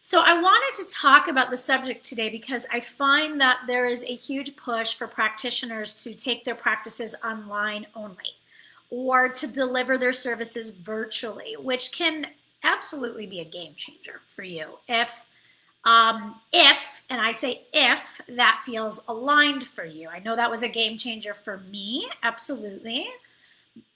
So I wanted to talk about the subject today because I find that there is a huge push for practitioners to take their practices online only or to deliver their services virtually, which can absolutely be a game changer for you if, and I say if, that feels aligned for you. I know that was a game changer for me, absolutely,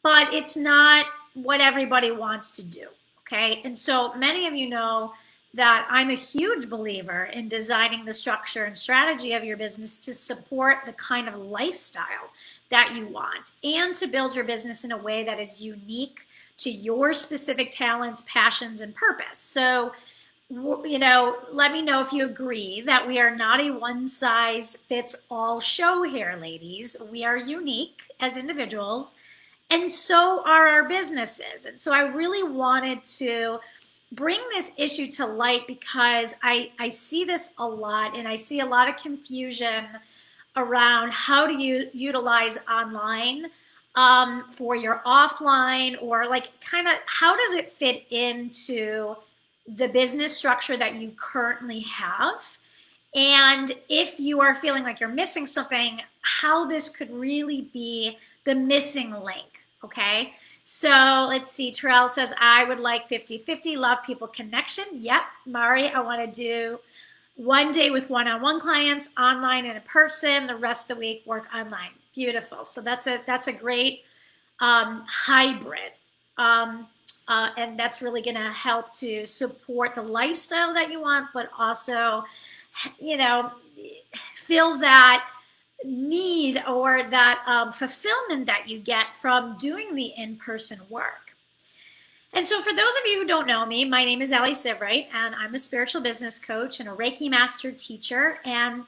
but it's not what everybody wants to do. Okay. And so many of you know that I'm a huge believer in designing the structure and strategy of your business to support the kind of lifestyle that you want and to build your business in a way that is unique to your specific talents, passions, and purpose. So, let me know if you agree that we are not a one size fits all show here, ladies. We are unique as individuals, and so are our businesses. And so I really wanted to bring this issue to light because I see this a lot, and I see a lot of confusion around how to utilize online for your offline, or like kind of how does it fit into the business structure that you currently have. And if you are feeling like you're missing something, how this could really be the missing link. Okay. So let's see. Terrell says, I would like 50-50, love people connection. Yep. Mari, I want to do one day with one-on-one clients, online and in person, the rest of the week work online. Beautiful. So that's a great hybrid. And that's really going to help to support the lifestyle that you want, but also, fill that need or that fulfillment that you get from doing the in-person work. And so for those of you who don't know me, my name is Ali Sivrite, and I'm a spiritual business coach and a Reiki master teacher. And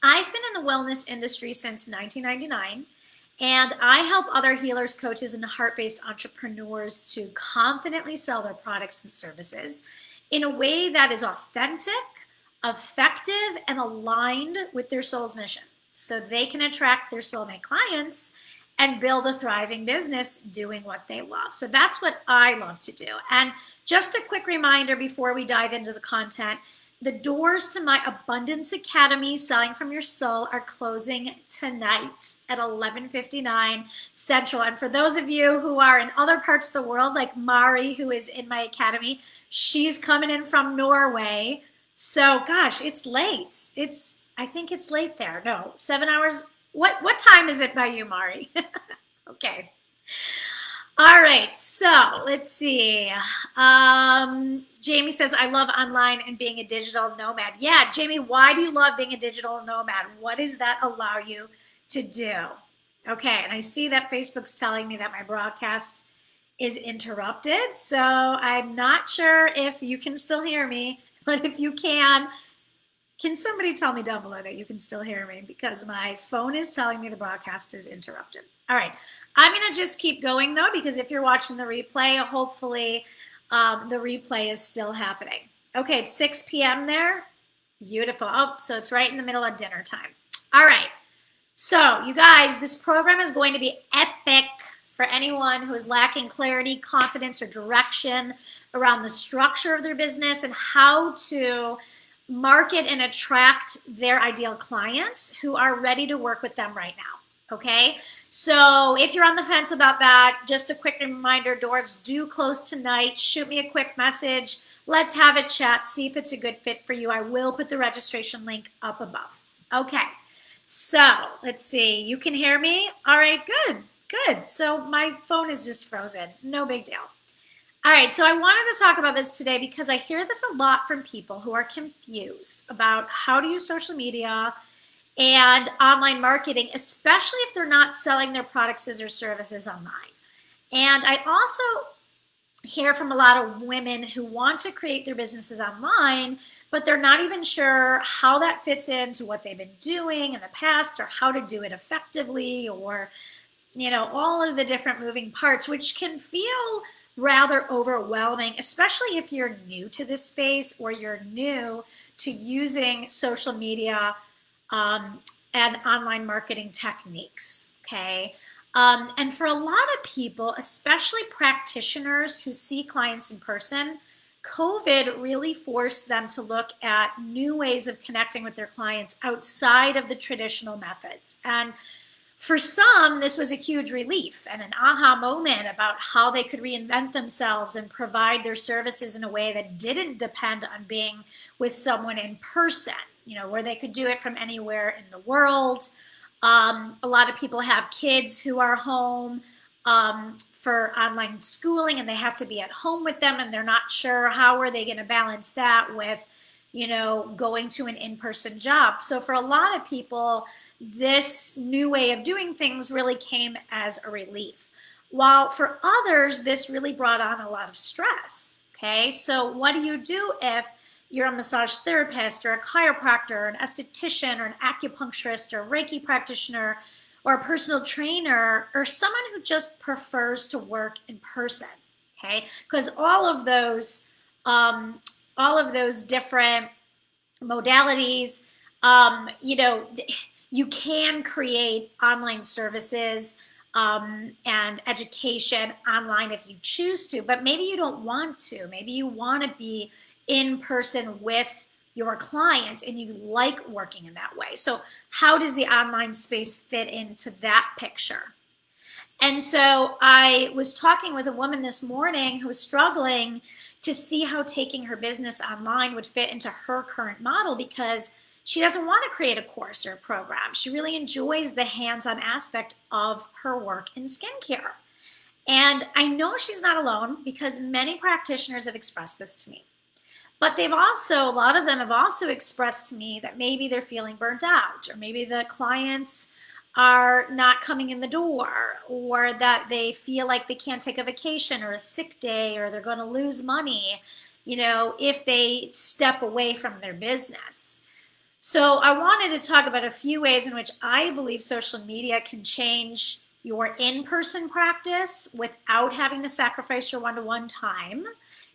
I've been in the wellness industry since 1999. And I help other healers, coaches, and heart-based entrepreneurs to confidently sell their products and services in a way that is authentic, effective, and aligned with their soul's mission, so they can attract their soulmate clients and build a thriving business doing what they love. So that's what I love to do. And just a quick reminder before we dive into the content, the doors to my Abundance Academy, Selling from Your Soul, are closing tonight at 11:59 Central. And for those of you who are in other parts of the world, like Mari, who is in my academy, she's coming in from Norway. So, gosh, it's late. I think it's late there. No, 7 hours. What time is it by you, Mari? Okay. All right, so let's see. Jamie says, I love online and being a digital nomad. Yeah, Jamie, why do you love being a digital nomad? What does that allow you to do? Okay, and I see that Facebook's telling me that my broadcast is interrupted. So I'm not sure if you can still hear me, but if you can somebody tell me down below that you can still hear me, because my phone is telling me the broadcast is interrupted. All right, I'm going to just keep going though, because if you're watching the replay, hopefully the replay is still happening. Okay, it's 6 p.m. there. Beautiful. Oh, so it's right in the middle of dinner time. All right, so you guys, this program is going to be epic for anyone who is lacking clarity, confidence, or direction around the structure of their business and how to market and attract their ideal clients who are ready to work with them right now. Okay, so if you're on the fence about that, just a quick reminder, doors do close tonight. Shoot me a quick message. Let's have a chat, see if it's a good fit for you. I will put the registration link up above. Okay, so let's see. You can hear me? All right, good. So my phone is just frozen. No big deal. All right, so I wanted to talk about this today because I hear this a lot from people who are confused about how to use social media and online marketing, especially if they're not selling their products or services online. And I also hear from a lot of women who want to create their businesses online, but they're not even sure how that fits into what they've been doing in the past, or how to do it effectively, or all of the different moving parts, which can feel rather overwhelming, especially if you're new to this space or you're new to using social media and online marketing techniques, okay? And for a lot of people, especially practitioners who see clients in person, COVID really forced them to look at new ways of connecting with their clients outside of the traditional methods. And for some, this was a huge relief and an aha moment about how they could reinvent themselves and provide their services in a way that didn't depend on being with someone in person, where they could do it from anywhere in the world. A lot of people have kids who are home for online schooling, and they have to be at home with them, and they're not sure how are they going to balance that with going to an in-person job. So for a lot of people, this new way of doing things really came as a relief. While for others, this really brought on a lot of stress. Okay, so what do you do if you're a massage therapist or a chiropractor or an esthetician or an acupuncturist or a Reiki practitioner or a personal trainer or someone who just prefers to work in person? Okay, because all of those different modalities, you can create online services and education online if you choose to, but maybe you don't want to. Maybe you want to be in person with your client and you like working in that way. So how does the online space fit into that picture? And so I was talking with a woman this morning who was struggling to see how taking her business online would fit into her current model, because she doesn't want to create a course or a program. She really enjoys the hands-on aspect of her work in skincare. And I know she's not alone, because many practitioners have expressed this to me. But a lot of them have also expressed to me that maybe they're feeling burnt out, or maybe the clients are not coming in the door, or that they feel like they can't take a vacation or a sick day, or they're going to lose money, if they step away from their business. So I wanted to talk about a few ways in which I believe social media can change your in-person practice without having to sacrifice your one-to-one time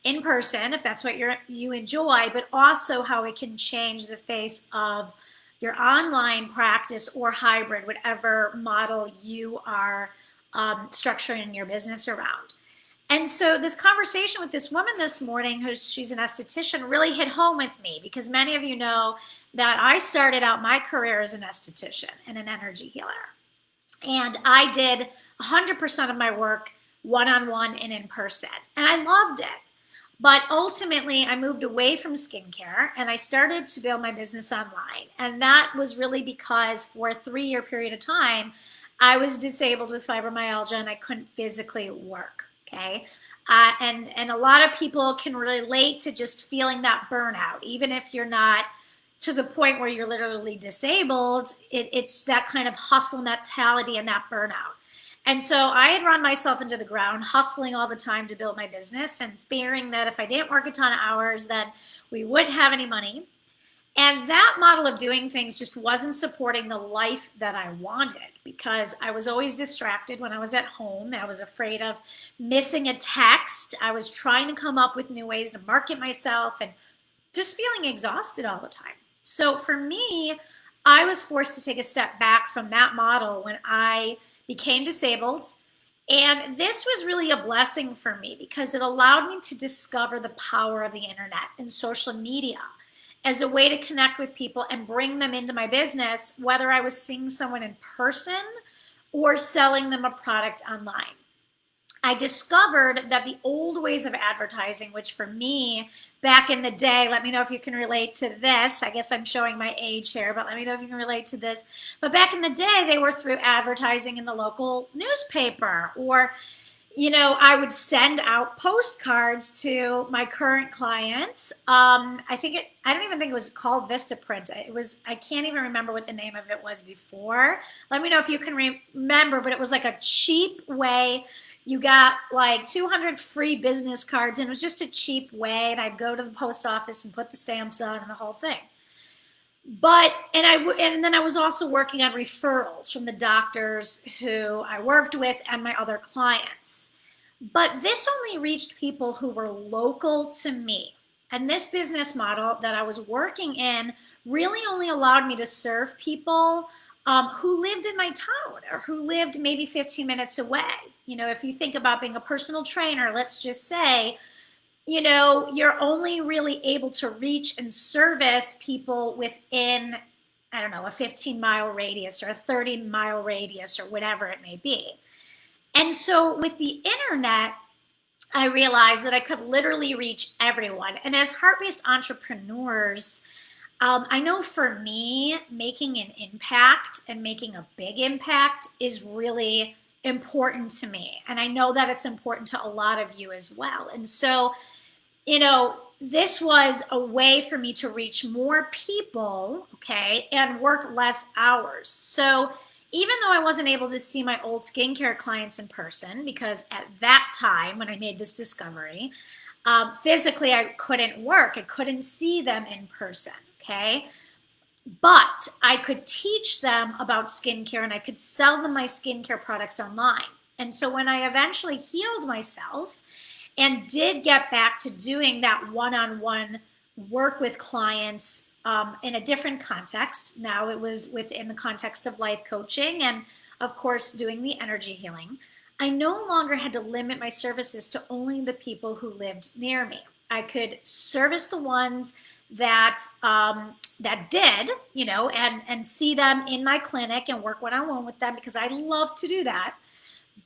in person, if that's what you enjoy, but also how it can change the face of your online practice or hybrid, whatever model you are structuring your business around. And so this conversation with this woman this morning, she's an esthetician, really hit home with me, because many of you know that I started out my career as an esthetician and an energy healer. And I did 100% of my work one-on-one and in person. And I loved it. But ultimately, I moved away from skincare and I started to build my business online. And that was really because for a 3-year period of time, I was disabled with fibromyalgia and I couldn't physically work. Okay. And a lot of people can relate to just feeling that burnout, even if you're not to the point where you're literally disabled. It's that kind of hustle mentality and that burnout. And so I had run myself into the ground, hustling all the time to build my business and fearing that if I didn't work a ton of hours, then we wouldn't have any money. And that model of doing things just wasn't supporting the life that I wanted, because I was always distracted when I was at home. I was afraid of missing a text. I was trying to come up with new ways to market myself and just feeling exhausted all the time. So for me, I was forced to take a step back from that model when I became disabled. And this was really a blessing for me, because it allowed me to discover the power of the internet and social media as a way to connect with people and bring them into my business, whether I was seeing someone in person or selling them a product online. I discovered that the old ways of advertising, which for me back in the day, let me know if you can relate to this. I guess I'm showing my age here, but let me know if you can relate to this. But back in the day, they were through advertising in the local newspaper, or I would send out postcards to my current clients. I don't even think it was called Vistaprint. I can't even remember what the name of it was before. Let me know if you can remember, but it was like a cheap way. You got like 200 free business cards, and it was just a cheap way. And I'd go to the post office and put the stamps on and the whole thing. And then I was also working on referrals from the doctors who I worked with and my other clients. But this only reached people who were local to me. And this business model that I was working in really only allowed me to serve people who lived in my town, or who lived maybe 15 minutes away. If you think about being a personal trainer, let's just say, you're only really able to reach and service people within, I don't know, a 15-mile radius or a 30-mile radius or whatever it may be. And so with the internet, I realized that I could literally reach everyone. And as heart-based entrepreneurs, I know for me, making an impact and making a big impact is really important to me. And I know that it's important to a lot of you as well. And so, this was a way for me to reach more people, okay, and work less hours. So even though I wasn't able to see my old skincare clients in person, because at that time when I made this discovery, physically I couldn't work, I couldn't see them in person, okay? But I could teach them about skincare and I could sell them my skincare products online. And so when I eventually healed myself and did get back to doing that one-on-one work with clients in a different context. Now it was within the context of life coaching and, of course, doing the energy healing. I no longer had to limit my services to only the people who lived near me. I could service the ones that did, and see them in my clinic and work one-on-one with them because I love to do that.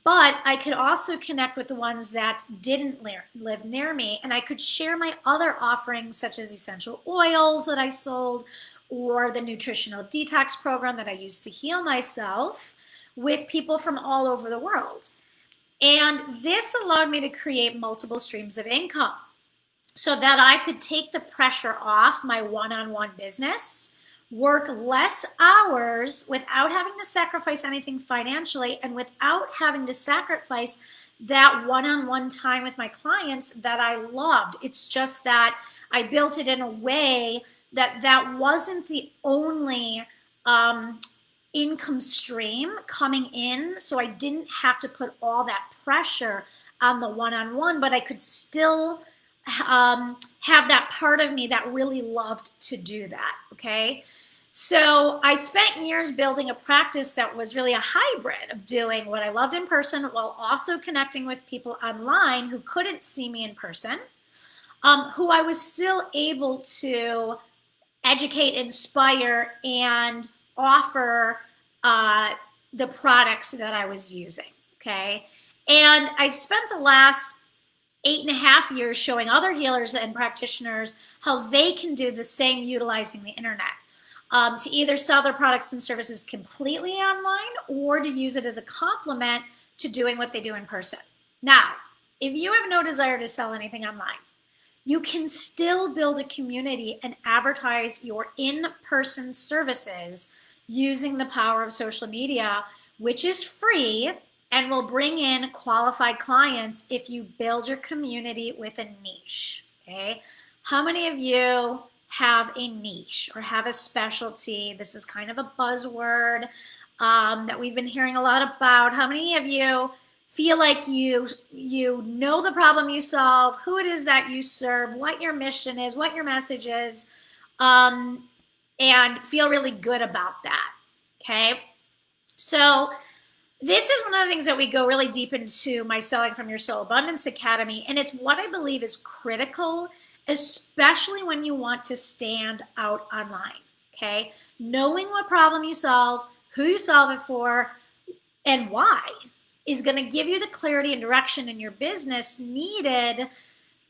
But I could also connect with the ones that didn't live near me, and I could share my other offerings such as essential oils that I sold or the nutritional detox program that I used to heal myself with people from all over the world. And this allowed me to create multiple streams of income so that I could take the pressure off my one-on-one business, work less hours without having to sacrifice anything financially and without having to sacrifice that one-on-one time with my clients that I loved. It's just that I built it in a way that wasn't the only income stream coming in. So I didn't have to put all that pressure on the one-on-one, but I could still have that part of me that really loved to do that, okay? So I spent years building a practice that was really a hybrid of doing what I loved in person while also connecting with people online who couldn't see me in person, who I was still able to educate, inspire, and offer the products that I was using, okay? And I've spent the last 8.5 years showing other healers and practitioners how they can do the same utilizing the internet. To either sell their products and services completely online or to use it as a complement to doing what they do in person. Now, if you have no desire to sell anything online, you can still build a community and advertise your in-person services using the power of social media, which is free and will bring in qualified clients if you build your community with a niche, okay? How many of you have a niche or have a specialty? This is kind of a buzzword that we've been hearing a lot about. How many of you feel like you know the problem you solve, who it is that you serve, what your mission is, what your message is, and feel really good about that, okay? So this is one of the things that we go really deep into my Selling from Your Soul Abundance Academy, and it's what I believe is critical, especially when you want to stand out online, okay? Knowing what problem you solve, who you solve it for, and why is going to give you the clarity and direction in your business needed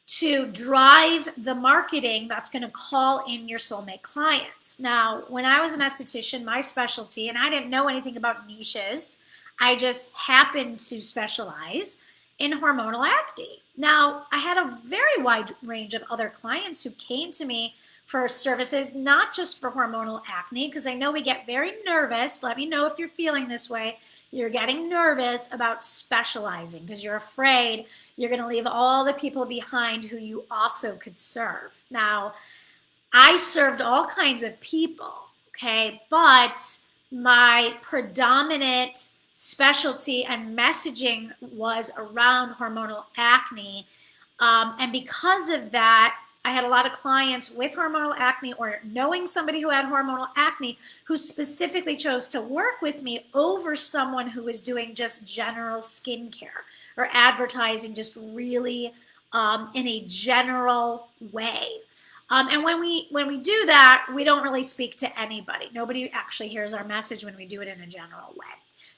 to drive the marketing that's going to call in your soulmate clients. Now, when I was an esthetician, my specialty, and I didn't know anything about niches, I just happened to specialize in hormonal acne. Now, I had a very wide range of other clients who came to me for services, not just for hormonal acne, because I know we get very nervous. Let me know if you're feeling this way. You're getting nervous about specializing because you're afraid you're going to leave all the people behind who you also could serve. Now, I served all kinds of people, okay, but my predominant specialty and messaging was around hormonal acne. And because of that, I had a lot of clients with hormonal acne or knowing somebody who had hormonal acne who specifically chose to work with me over someone who was doing just general skincare or advertising just really in a general way. And when we do that, we don't really speak to anybody. Nobody actually hears our message when we do it in a general way.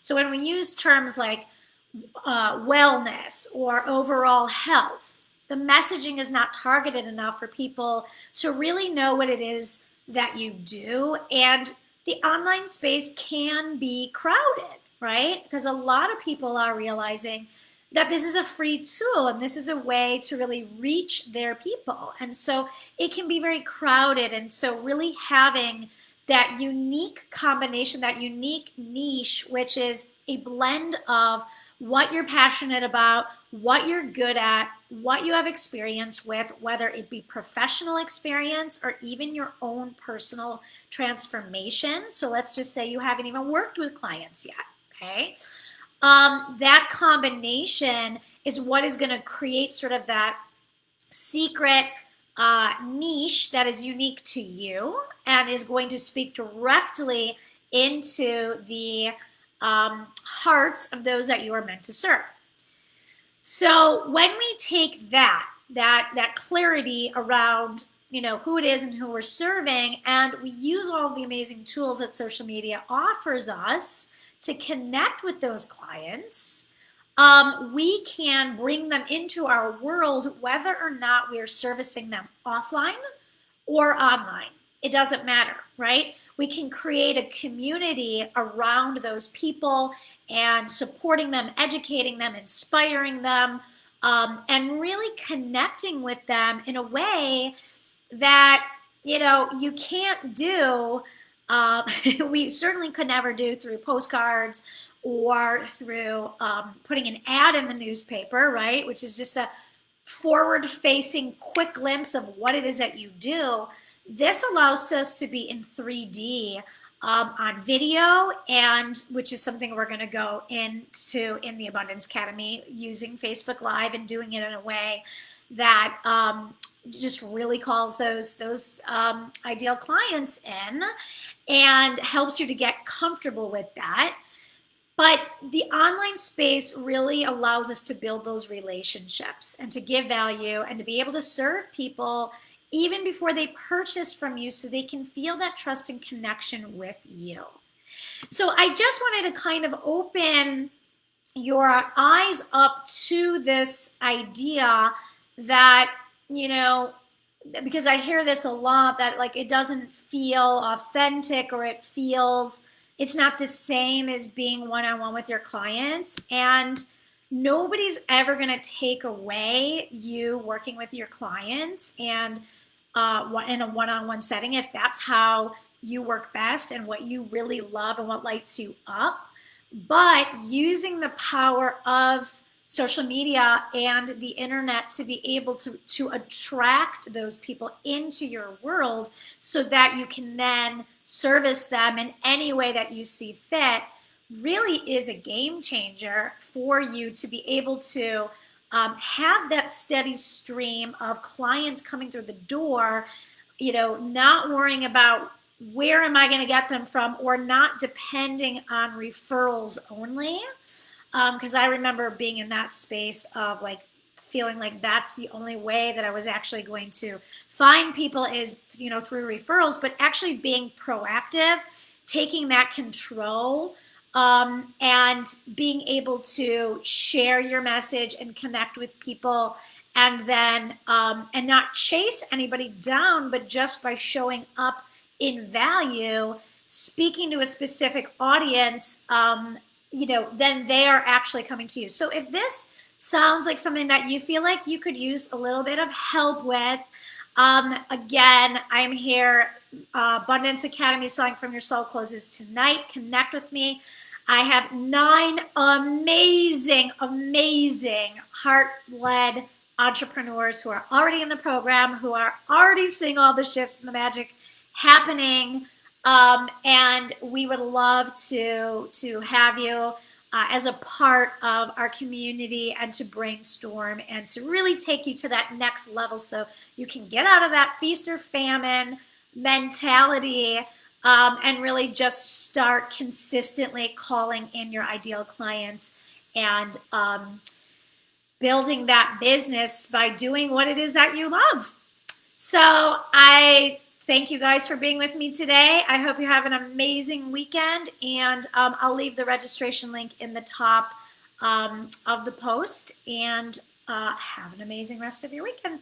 So when we use terms like wellness or overall health, the messaging is not targeted enough for people to really know what it is that you do. And the online space can be crowded, right? Because a lot of people are realizing that this is a free tool and this is a way to really reach their people. And so it can be very crowded. And so really having that unique combination, that unique niche, which is a blend of what you're passionate about, what you're good at, what you have experience with, whether it be professional experience or even your own personal transformation. So let's just say you haven't even worked with clients yet, okay? That combination is what is going to create sort of that secret niche that is unique to you and is going to speak directly into the hearts of those that you are meant to serve. So when we take that clarity around, you know, who it is and who we're serving, and we use all the amazing tools that social media offers us to connect with those clients, we can bring them into our world whether or not we are servicing them offline or online. It doesn't matter, right? We can create a community around those people and supporting them, educating them, inspiring them, and really connecting with them in a way that, you know, you can't do, we certainly could never do through postcards or through putting an ad in the newspaper, right? Which is just a forward-facing quick glimpse of what it is that you do. This allows us to be in 3D on video, and which is something we're going to go into in the Abundance Academy, using Facebook Live and doing it in a way that just really calls those ideal clients in and helps you to get comfortable with that. But the online space really allows us to build those relationships and to give value and to be able to serve people even before they purchase from you, so they can feel that trust and connection with you. So I just wanted to kind of open your eyes up to this idea that, you know, because I hear this a lot, that like it doesn't feel authentic, or it feels it's not the same as being one-on-one with your clients. And nobody's ever going to take away you working with your clients and in a one-on-one setting, if that's how you work best and what you really love and what lights you up. But using the power of social media and the internet to be able to attract those people into your world so that you can then service them in any way that you see fit really is a game changer for you to be able to have that steady stream of clients coming through the door, you know, not worrying about where am I going to get them from, or not depending on referrals only. Because I remember being in that space of like feeling like that's the only way that I was actually going to find people is, you know, through referrals, but actually being proactive, taking that control, and being able to share your message and connect with people, and then and not chase anybody down, but just by showing up in value, speaking to a specific audience, you know, then they are actually coming to you. So if this sounds like something that you feel like you could use a little bit of help with, again, I'm here. Abundance Academy Selling from Your Soul closes tonight. Connect with me. I have 9 amazing heart-led entrepreneurs who are already in the program, who are already seeing all the shifts and the magic happening. And we would love to have you as a part of our community, and to brainstorm and to really take you to that next level so you can get out of that feast or famine mentality, and really just start consistently calling in your ideal clients and building that business by doing what it is that you love. So I thank you guys for being with me today. I hope you have an amazing weekend, and I'll leave the registration link in the top of the post, and have an amazing rest of your weekend.